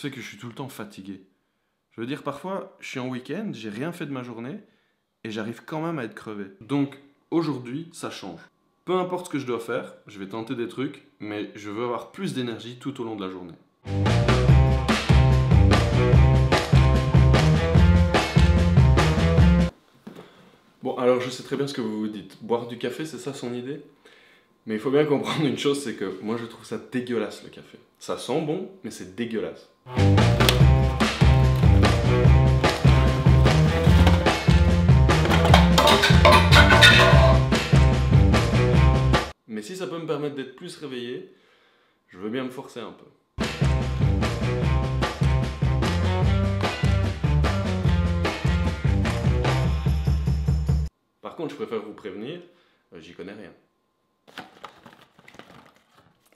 se fait que je suis tout le temps fatigué? Je veux dire, parfois, je suis en week-end, j'ai rien fait de ma journée, et j'arrive quand même à être crevé. Donc, aujourd'hui, ça change. Peu importe ce que je dois faire, je vais tenter des trucs, mais je veux avoir plus d'énergie tout au long de la journée. Bon, alors je sais très bien ce que vous vous dites. Boire du café, c'est ça son idée? Mais il faut bien comprendre une chose, c'est que moi je trouve ça dégueulasse le café. Ça sent bon, mais c'est dégueulasse. Mais si ça peut me permettre d'être plus réveillé, je veux bien me forcer un peu. Par contre, je préfère vous prévenir, j'y connais rien.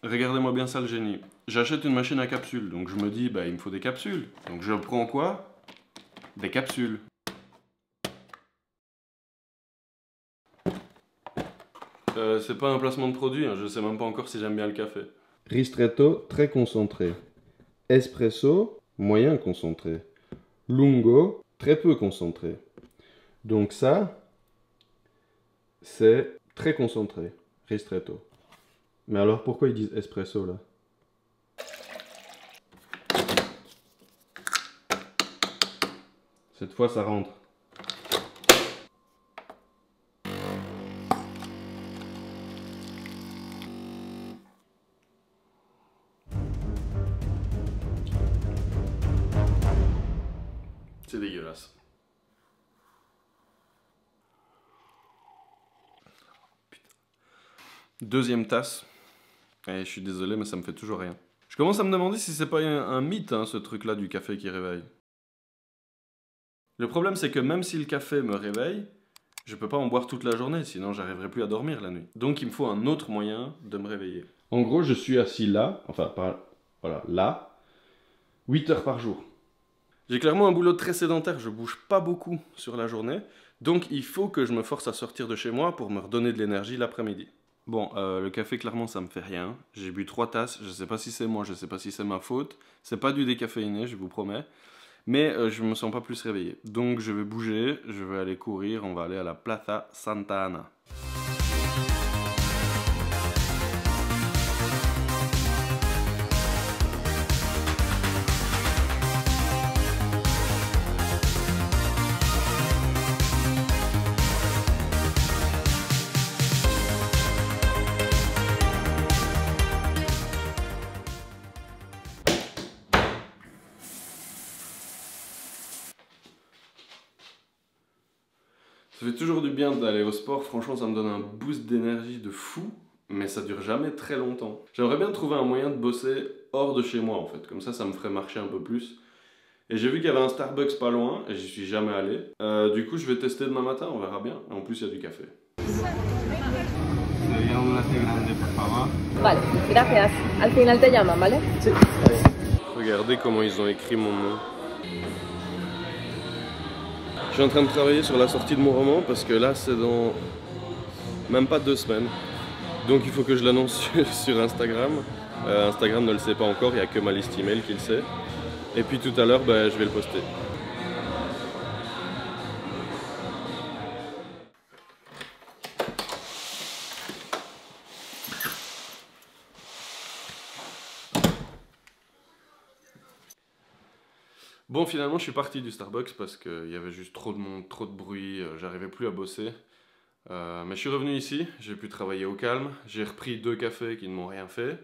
Regardez-moi bien ça le génie. J'achète une machine à capsules, donc je me dis, bah il me faut des capsules. Donc je prends quoi? Des capsules. C'est pas un placement de produit, hein, je sais même pas encore si j'aime bien le café. Ristretto, très concentré. Espresso, moyen concentré. Lungo, très peu concentré. Donc ça, c'est très concentré, ristretto. Mais alors pourquoi ils disent espresso là? Cette fois ça rentre. C'est dégueulasse. Putain. Deuxième tasse. Et je suis désolé, mais ça me fait toujours rien. Je commence à me demander si c'est pas un mythe, hein, ce truc-là du café qui réveille. Le problème, c'est que même si le café me réveille, je peux pas en boire toute la journée, sinon j'arriverai plus à dormir la nuit. Donc il me faut un autre moyen de me réveiller. En gros, je suis assis là, enfin, voilà, là, 8 heures par jour. J'ai clairement un boulot très sédentaire, je bouge pas beaucoup sur la journée, donc il faut que je me force à sortir de chez moi pour me redonner de l'énergie l'après-midi. Bon, le café, clairement, ça me fait rien. J'ai bu 3 tasses, je sais pas si c'est moi, je sais pas si c'est ma faute. C'est pas du décaféiné, je vous promets. Mais je me sens pas plus réveillé. Donc je vais bouger, je vais aller courir, on va aller à la Plaza Santa Ana. Ça fait toujours du bien d'aller au sport, franchement ça me donne un boost d'énergie de fou, mais ça dure jamais très longtemps. J'aimerais bien trouver un moyen de bosser hors de chez moi en fait, comme ça me ferait marcher un peu plus. Et j'ai vu qu'il y avait un Starbucks pas loin, et j'y suis jamais allé. Du coup je vais tester demain matin, on verra bien. Et en plus il y a du café. Vale, gracias. Al final te llaman, ¿vale? Sí. Regardez comment ils ont écrit mon nom. Je suis en train de travailler sur la sortie de mon roman parce que là c'est dans même pas 2 semaines. Donc il faut que je l'annonce sur Instagram. Instagram ne le sait pas encore, il n'y a que ma liste email qui le sait. Et puis tout à l'heure, je vais le poster. Bon, finalement, je suis parti du Starbucks parce qu'il y avait juste trop de monde, trop de bruit, j'arrivais plus à bosser. Mais je suis revenu ici, j'ai pu travailler au calme, j'ai repris 2 cafés qui ne m'ont rien fait,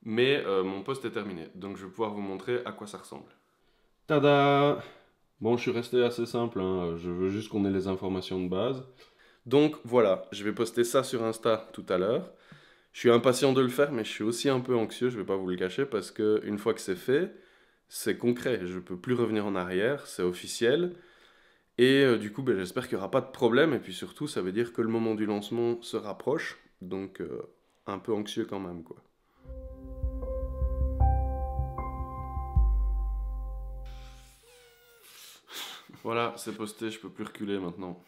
mais mon poste est terminé, donc je vais pouvoir vous montrer à quoi ça ressemble. Tada! Bon, je suis resté assez simple, hein, je veux juste qu'on ait les informations de base. Donc voilà, je vais poster ça sur Insta tout à l'heure. Je suis impatient de le faire, mais je suis aussi un peu anxieux, je vais pas vous le cacher, parce que une fois que c'est fait, c'est concret, je peux plus revenir en arrière, c'est officiel. Et du coup, j'espère qu'il n'y aura pas de problème, et puis surtout, ça veut dire que le moment du lancement se rapproche, donc un peu anxieux quand même, quoi. Voilà, c'est posté, je peux plus reculer maintenant.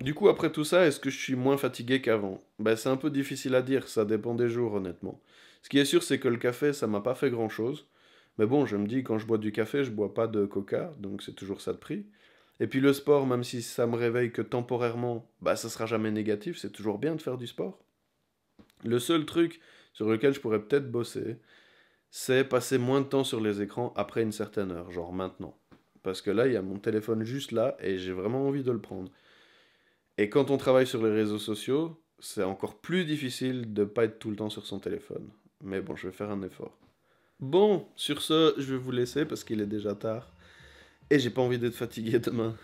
Du coup, après tout ça, est-ce que je suis moins fatigué qu'avant? Ben, c'est un peu difficile à dire, ça dépend des jours, honnêtement. Ce qui est sûr, c'est que le café, ça m'a pas fait grand-chose. Mais bon, je me dis, quand je bois du café, je bois pas de coca, donc c'est toujours ça de prix. Et puis le sport, même si ça me réveille que temporairement, bah ça sera jamais négatif, c'est toujours bien de faire du sport. Le seul truc sur lequel je pourrais peut-être bosser, c'est passer moins de temps sur les écrans après une certaine heure, genre maintenant. Parce que là, il y a mon téléphone juste là et j'ai vraiment envie de le prendre. Et quand on travaille sur les réseaux sociaux, c'est encore plus difficile de pas être tout le temps sur son téléphone. Mais bon, je vais faire un effort. Bon, sur ce, je vais vous laisser parce qu'il est déjà tard et j'ai pas envie d'être fatigué demain.